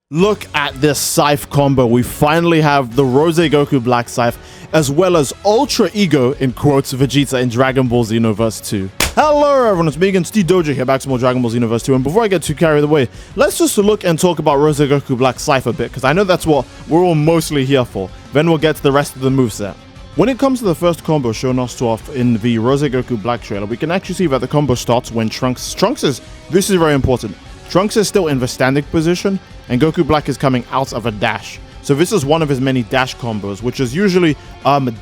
Look at this Scythe combo. We finally have the Rose Goku Black Scythe, as well as Ultra Ego, in quotes, Vegeta in Dragon Ball Xenoverse 2. Hello everyone, it's biigest Steedoj here, back to more Dragon Ball Xenoverse 2, and before I get too carried away, let's just look and talk about Rose Goku Black Scythe a bit, because I know that's what we're all mostly here for. Then we'll get to the rest of the moveset. When it comes to the first combo shown us off in the Rose Goku Black trailer, we can actually see that the combo starts when Trunks is, this is very important, Trunks is still in the standing position, and Goku Black is coming out of a dash. So this is one of his many dash combos, which is usually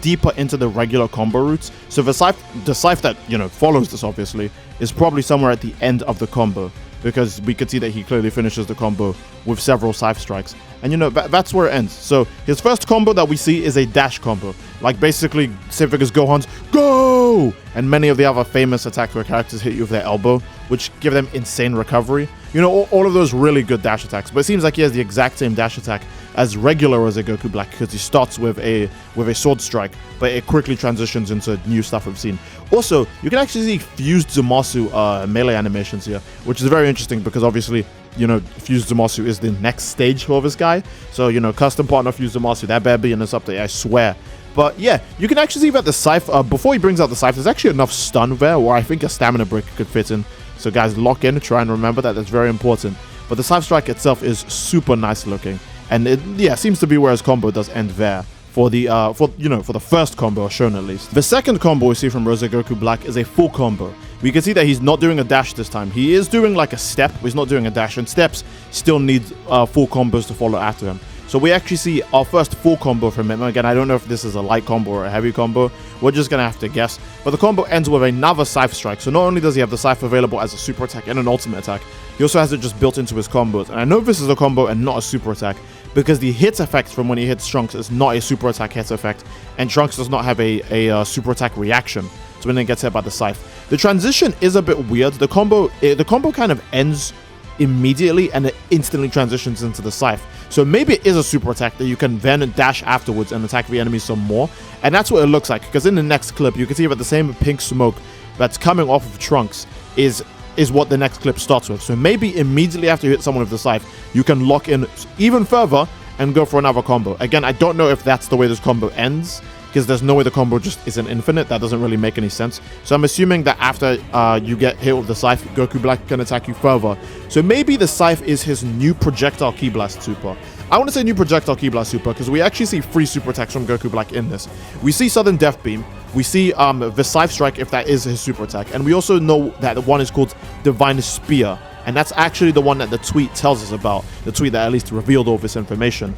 deeper into the regular combo routes. So the Scythe that, follows this obviously, is probably somewhere at the end of the combo, because we could see that he clearly finishes the combo with several Scythe strikes. And that's where it ends. So his first combo that we see is a dash combo. Like basically, same thing as Gohan's Go! And many of the other famous attacks where characters hit you with their elbow, which give them insane recovery. All of those really good dash attacks. But it seems like he has the exact same dash attack as regular Rose Goku Black, because he starts with a sword strike, but it quickly transitions into new stuff we've seen. Also, you can actually see fused Zamasu melee animations here, which is very interesting because obviously, Fused Zamasu is the next stage for this guy. So, custom partner Fused Zamasu, that better be in this update, I swear. But yeah, you can actually see that the Scythe, before he brings out the Scythe, there's actually enough stun there where I think a stamina break could fit in. So guys, lock in, try and remember that, that's very important. But the Scythe strike itself is super nice looking. And it seems to be where his combo does end there. For the first combo shown at least. The second combo we see from Rose Goku Black is a full combo. We can see that he's not doing a dash this time. He is doing like a step, but he's not doing a dash, and steps still need full combos to follow after him. So we actually see our first full combo from him. Again, I don't know if this is a light combo or a heavy combo. We're just going to have to guess. But the combo ends with another Scythe strike. So not only does he have the Scythe available as a super attack and an ultimate attack, he also has it just built into his combos. And I know this is a combo and not a super attack, because the hit effect from when he hits Trunks is not a super attack hit effect, and Trunks does not have a super attack reaction to when it gets hit by the Scythe. The transition is a bit weird. The combo kind of ends immediately and it instantly transitions into the Scythe. So maybe it is a super attack that you can then dash afterwards and attack the enemy some more. And that's what it looks like, because in the next clip you can see that the same pink smoke that's coming off of Trunks is what the next clip starts with. So maybe immediately after you hit someone with the Scythe, you can lock in even further and go for another combo. Again, I don't know if that's the way this combo ends, because there's no way the combo just isn't infinite. That doesn't really make any sense. So I'm assuming that after you get hit with the Scythe, Goku Black can attack you further. So maybe the Scythe is his new projectile Ki Blast super. I want to say new projectile Ki Blast super because we actually see 3 super attacks from Goku Black in this. We see Sudden Death Beam. We see the Scythe Strike, if that is his super attack. And we also know that one is called Divine Spear. And that's actually the one that the tweet tells us about. The tweet that at least revealed all this information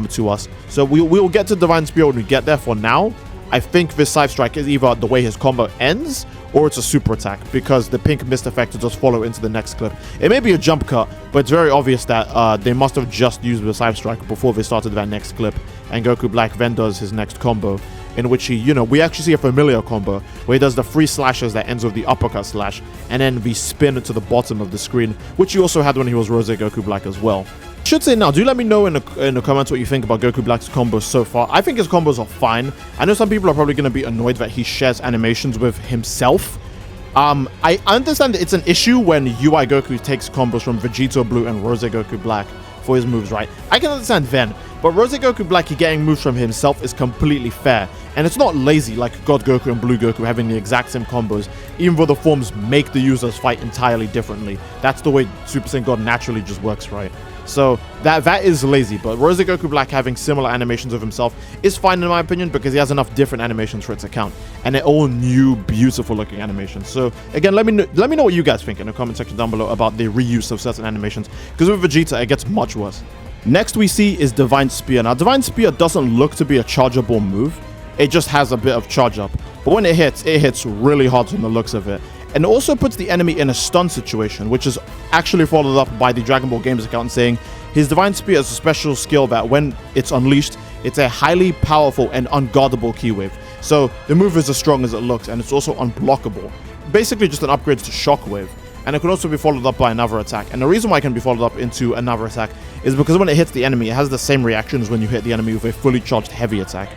to us. So we'll get to Divine Spear when we get there. For now, I think this Scythe Strike is either the way his combo ends, or it's a super attack, because the pink mist effect will just follow into the next clip. It may be a jump cut, but it's very obvious that they must have just used the Scythe Strike before they started that next clip. And Goku Black then does his next combo, in which he, we actually see a familiar combo where he does the 3 slashes that ends with the uppercut slash, and then the spin to the bottom of the screen, which he also had when he was Rose Goku Black as well. I should say now, do let me know in the comments what you think about Goku Black's combos so far. I think his combos are fine. I know some people are probably going to be annoyed that he shares animations with himself. I understand that it's an issue when UI Goku takes combos from Vegeta Blue and Rose Goku Black for his moves, right? I can understand then, but Rose Goku Black, he getting moves from himself is completely fair. And it's not lazy like God Goku and Blue Goku having the exact same combos, even though the forms make the users fight entirely differently. That's the way Super Saiyan God naturally just works, right? So that is lazy, but Rose Goku Black having similar animations of himself is fine in my opinion, because he has enough different animations for it to count, and they're all new, beautiful looking animations. So again, let me know what you guys think in the comment section down below about the reuse of certain animations, because with Vegeta it gets much worse. Next we see is Divine Spear. Now Divine Spear doesn't look to be a chargeable move, it just has a bit of charge up, but when it hits really hard from the looks of it. And it also puts the enemy in a stun situation, which is actually followed up by the Dragon Ball Games account saying his Divine Spear is a special skill that when it's unleashed, it's a highly powerful and unguardable Ki Wave. So the move is as strong as it looks, and it's also unblockable. Basically just an upgrade to Shockwave. And it can also be followed up by another attack. And the reason why it can be followed up into another attack is because when it hits the enemy, it has the same reaction as when you hit the enemy with a fully charged heavy attack.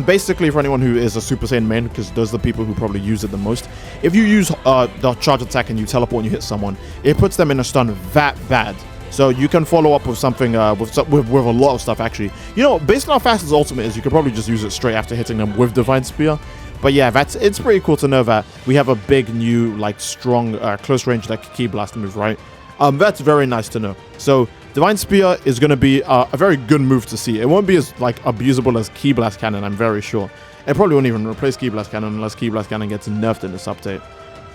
Basically, for anyone who is a Super Saiyan main, because those are the people who probably use it the most, if you use the charge attack and you teleport and you hit someone, it puts them in a stun that bad So you can follow up with something, with a lot of stuff, actually. You know, based on how fast his ultimate is, you could probably just use it straight after hitting them with Divine Spear. But yeah, it's pretty cool to know that we have a big, new, like, strong, close-range, like, Ki Blast move, right? That's very nice to know. So Divine Spear is going to be a very good move to see. It won't be as, like, abusable as Ki Blast Cannon, I'm very sure. It probably won't even replace Ki Blast Cannon unless Ki Blast Cannon gets nerfed in this update.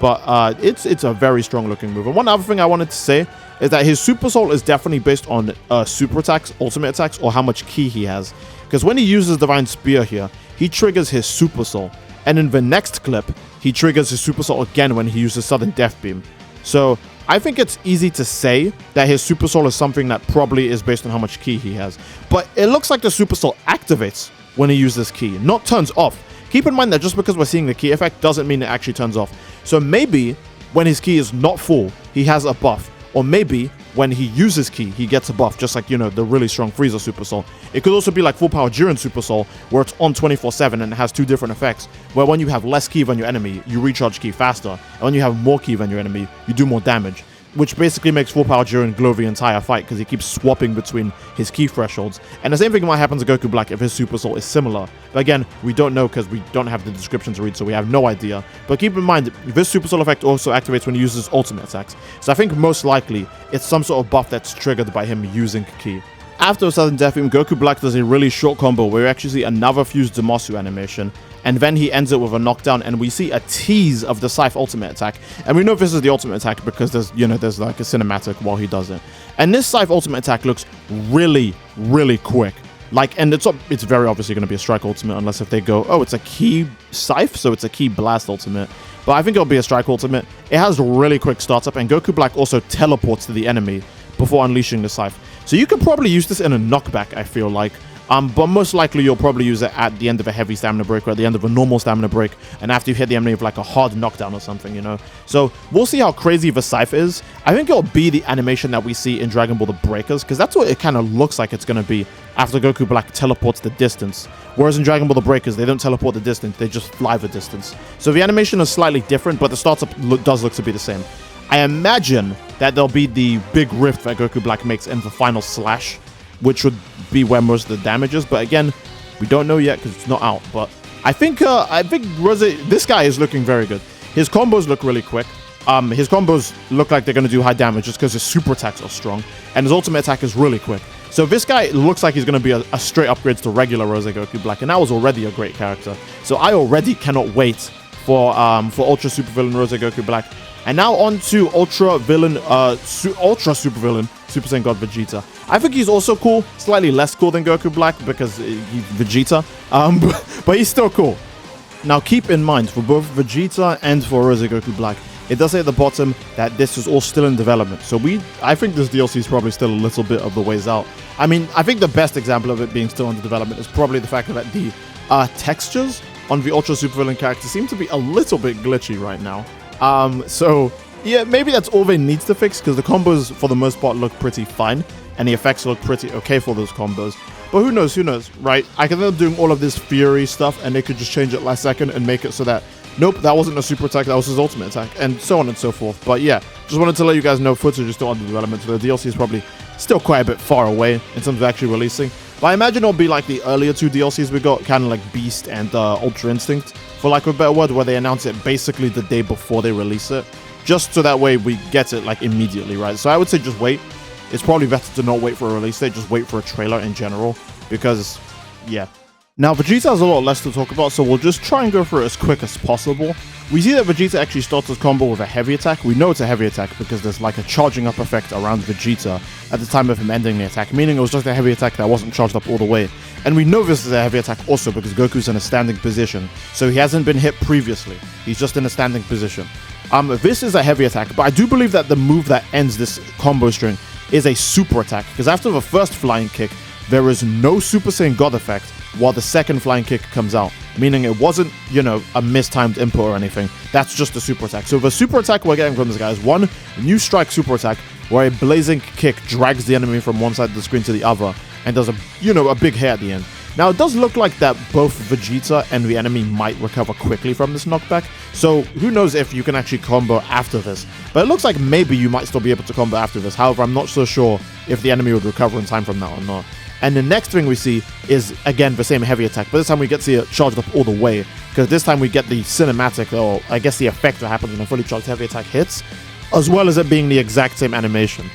But it's a very strong looking move. And one other thing I wanted to say is that his Super Soul is definitely based on super attacks, ultimate attacks, or how much ki he has. Because when he uses Divine Spear here, he triggers his Super Soul. And in the next clip, he triggers his Super Soul again when he uses Sudden Death Beam. So I think it's easy to say that his Super Soul is something that probably is based on how much ki he has. But it looks like the Super Soul activates when he uses ki, not turns off. Keep in mind that just because we're seeing the ki effect doesn't mean it actually turns off. So maybe when his ki is not full, he has a buff. Or maybe when he uses ki, he gets a buff, just like, you know, the really strong Frieza Super Soul. It could also be like full power Jiren Super Soul, where it's on 24/7 and it has two different effects, where when you have less ki than your enemy, you recharge ki faster, and when you have more ki than your enemy, you do more damage, which basically makes full power Jiren glow the entire fight because he keeps swapping between his ki thresholds. And the same thing might happen to Goku Black if his Super Soul is similar. But again, we don't know because we don't have the description to read, so we have no idea. But keep in mind, this Super Soul effect also activates when he uses ultimate attacks. So I think most likely it's some sort of buff that's triggered by him using ki. After a Sudden Death Beam, Goku Black does a really short combo where we actually see another fused Zamasu animation, and then he ends it with a knockdown, and we see a tease of the Scythe ultimate attack. And we know this is the ultimate attack because there's like a cinematic while he does it. And this Scythe ultimate attack looks really, really quick. Like, and it's very obviously going to be a strike ultimate unless if they go, oh, it's a Ki Scythe, so it's a Ki Blast ultimate. But I think it'll be a strike ultimate. It has really quick startup, and Goku Black also teleports to the enemy before unleashing the Scythe. So you could probably use this in a knockback, I feel like. But most likely you'll probably use it at the end of a heavy stamina break or at the end of a normal stamina break, and after you hit the enemy with like a hard knockdown or something, you know. So we'll see how crazy the Scythe is. I think it'll be the animation that we see in Dragon Ball The Breakers, because that's what it kind of looks like it's going to be after Goku Black teleports the distance. Whereas in Dragon Ball The Breakers, they don't teleport the distance, they just fly the distance. So the animation is slightly different, but the startup does look to be the same. I imagine that there'll be the big rift that Goku Black makes in the final slash, which would be where most of the damage is. But again, we don't know yet because it's not out. But I think this guy is looking very good. His combos look really quick. His combos look like they're going to do high damage just because his super attacks are strong. And his ultimate attack is really quick. So this guy looks like he's going to be a straight upgrade to regular Rose Goku Black. And that was already a great character. So I already cannot wait for Ultra Supervillain Rose Goku Black. And now on to Ultra Supervillain Super Saiyan God Vegeta. I think he's also cool, slightly less cool than Goku Black because he's Vegeta, but he's still cool. Now keep in mind, for both Vegeta and for Rose Goku Black, it does say at the bottom that this is all still in development. So I think this DLC is probably still a little bit of the ways out. I mean, I think the best example of it being still under development is probably the fact that the textures on the Ultra Supervillain character seem to be a little bit glitchy right now. So yeah, maybe that's all they need to fix, because the combos for the most part look pretty fine and the effects look pretty okay for those combos. But who knows, right? I can end up doing all of this Fury stuff and they could just change it last second and make it so that, nope, that wasn't a super attack, that was his ultimate attack, and so on and so forth. But yeah, just wanted to let you guys know footage is still under development, so the DLC is probably still quite a bit far away in terms of actually releasing. But I imagine it'll be like the earlier two DLCs we got, kind of like Beast and Ultra Instinct, for lack of a better word, where they announce it basically the day before they release it, just so that way we get it like immediately, right? So I would say just wait. It's probably better to not wait for a release date, just wait for a trailer in general, because, yeah. Now, Vegeta has a lot less to talk about, so we'll just try and go through it as quick as possible. We see that Vegeta actually starts his combo with a heavy attack. We know it's a heavy attack because there's like a charging up effect around Vegeta at the time of him ending the attack, meaning it was just a heavy attack that wasn't charged up all the way. And we know this is a heavy attack also because Goku's in a standing position, so he hasn't been hit previously. He's just in a standing position. This is a heavy attack, but I do believe that the move that ends this combo string is a super attack, because after the first flying kick, there is no Super Saiyan God effect while the second flying kick comes out, meaning it wasn't, a mistimed input or anything. That's just a super attack. So the super attack we're getting from this guy is one new strike super attack where a blazing kick drags the enemy from one side of the screen to the other and does a big hit at the end. Now, it does look like that both Vegeta and the enemy might recover quickly from this knockback, so who knows if you can actually combo after this. But it looks like maybe you might still be able to combo after this. However, I'm not so sure if the enemy would recover in time from that or not. And the next thing we see is, again, the same heavy attack, but this time we get to see it charged up all the way, because this time we get the cinematic, or I guess the effect that happens when a fully charged heavy attack hits, as well as it being the exact same animation.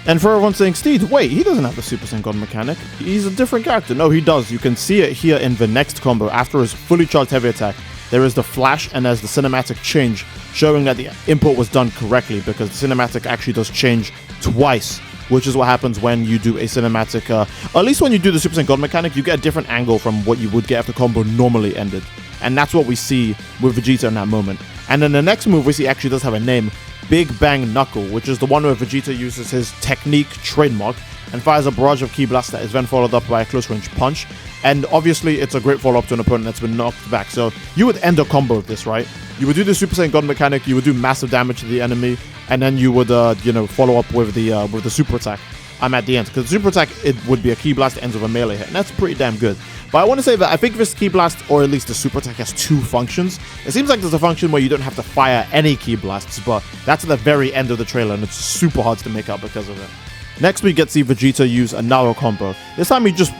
And for everyone saying, Steed, wait, he doesn't have the Super Saiyan God mechanic. He's a different character. No, he does. You can see it here in the next combo. After his fully charged heavy attack, there is the flash and there's the cinematic change, showing that the input was done correctly, because the cinematic actually does change twice, which is what happens when you do a cinematic, or at least when you do the Super Saiyan God mechanic, you get a different angle from what you would get if the combo normally ended. And that's what we see with Vegeta in that moment. And then the next move we see actually does have a name, Big Bang Knuckle, which is the one where Vegeta uses his technique trademark and fires a barrage of Ki Blast that is then followed up by a close range punch. And obviously it's a great follow-up to an opponent that's been knocked back. So you would end a combo with this, right? You would do the Super Saiyan God mechanic, you would do massive damage to the enemy, and then you would, follow up with the super attack. At the end, because the super attack, it would be a Ki Blast that ends with a melee hit, and that's pretty damn good. But I want to say that I think this Ki Blast, or at least the super attack, has two functions. It seems like there's a function where you don't have to fire any Ki Blasts, but that's at the very end of the trailer, and it's super hard to make out because of it. Next, we get to see Vegeta use another combo. This time he just,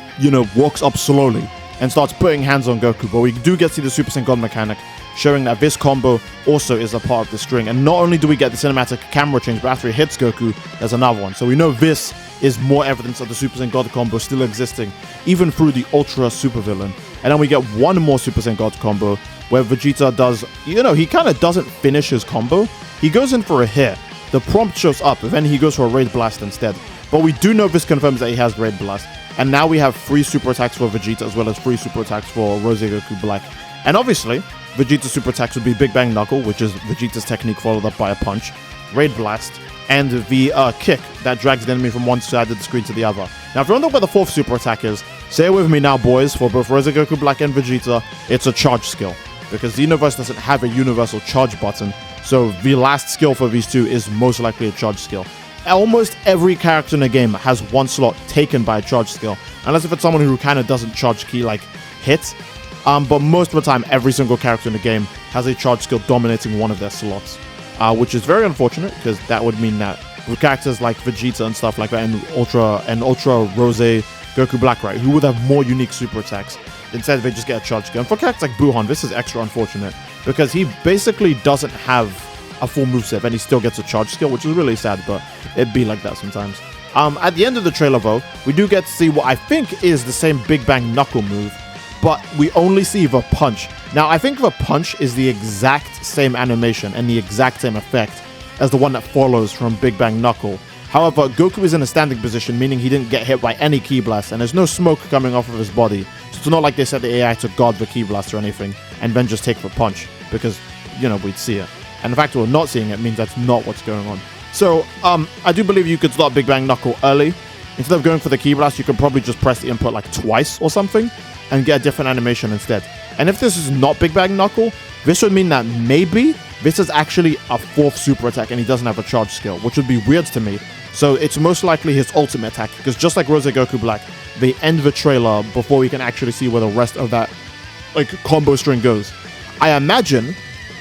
walks up slowly and starts putting hands on Goku, but we do get to see the Super Saiyan God mechanic, showing that this combo also is a part of the string. And not only do we get the cinematic camera change, but after he hits Goku, there's another one. So we know this is more evidence of the Super Saiyan God combo still existing, even through the Ultra Supervillain. And then we get one more Super Saiyan God combo, where Vegeta does, he kind of doesn't finish his combo. He goes in for a hit, the prompt shows up, and then he goes for a Raid Blast instead. But we do know this confirms that he has Raid Blast. And now we have 3 super attacks for Vegeta, as well as 3 super attacks for Goku Black. And obviously, Vegeta's super attacks would be Big Bang Knuckle, which is Vegeta's technique followed up by a punch, Raid Blast, and the kick that drags the enemy from one side of the screen to the other. Now, if you don't know what the 4th super attack is, say it with me now, boys. For both Goku Black and Vegeta, it's a charge skill, because Xenoverse doesn't have a universal charge button, so the last skill for these two is most likely a charge skill. Almost every character in the game has one slot taken by a charge skill, unless if it's someone who kind of doesn't charge key like hit. But most of the time, every single character in the game has a charge skill dominating one of their slots, which is very unfortunate, because that would mean that with characters like Vegeta and stuff like that, and Ultra Rose Goku Black, right, who would have more unique super attacks, instead they just get a charge skill. And for characters like Buhan, this is extra unfortunate, because he basically doesn't have a full moveset, and he still gets a charge skill, which is really sad, but it'd be like that sometimes. At the end of the trailer, though, we do get to see what I think is the same Big Bang Knuckle move, but we only see the punch. Now, I think the punch is the exact same animation and the exact same effect as the one that follows from Big Bang Knuckle. However, Goku is in a standing position, meaning he didn't get hit by any Ki Blast, and there's no smoke coming off of his body. So it's not like they set the AI to guard the Ki Blast or anything, and then just take the punch, because, we'd see it. And the fact that we're not seeing it means that's not what's going on. So, I do believe you could start Big Bang Knuckle early. Instead of going for the Ki Blast, you could probably just press the input like twice or something, and get a different animation instead. And if this is not Big Bang Knuckle, this would mean that maybe this is actually a 4th super attack and he doesn't have a charge skill, which would be weird to me. So it's most likely his ultimate attack, because just like Rose Goku Black, they end the trailer before we can actually see where the rest of that combo string goes. I imagine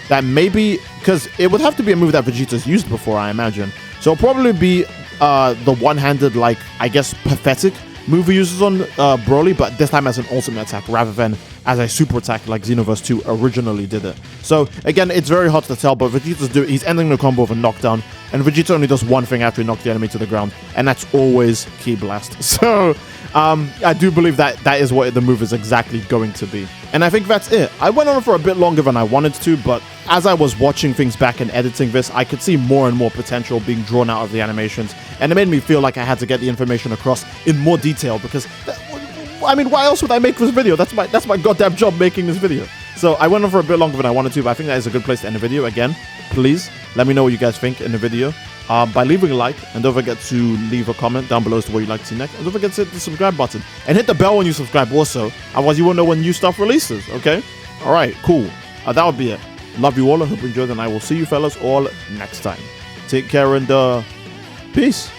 that maybe, because it would have to be a move that Vegeta's used before, I imagine. So it'll probably be the one-handed, pathetic move he uses on Broly, but this time as an ultimate attack rather than as a super attack like Xenoverse 2 originally did it. So again, it's very hard to tell, but he's ending the combo with a knockdown, and Vegeta only does one thing after he knocks the enemy to the ground, and that's always Ki Blast. So I do believe that is what the move is exactly going to be. And I think that's it. I went on for a bit longer than I wanted to, but as I was watching things back and editing this, I could see more and more potential being drawn out of the animations, and it made me feel like I had to get the information across in more detail, because why else would I make this video? That's my goddamn job, making this video. So I went on for a bit longer than I wanted to, but I think that is a good place to end the video. Again, please let me know what you guys think in the video by leaving a like, and don't forget to leave a comment down below as to what you'd like to see next, and don't forget to hit the subscribe button and hit the bell when you subscribe also, otherwise you won't know when new stuff releases. Okay, all right, cool. That would be it. Love you all. I hope you enjoyed, and I will see you fellas all next time. Take care, and peace.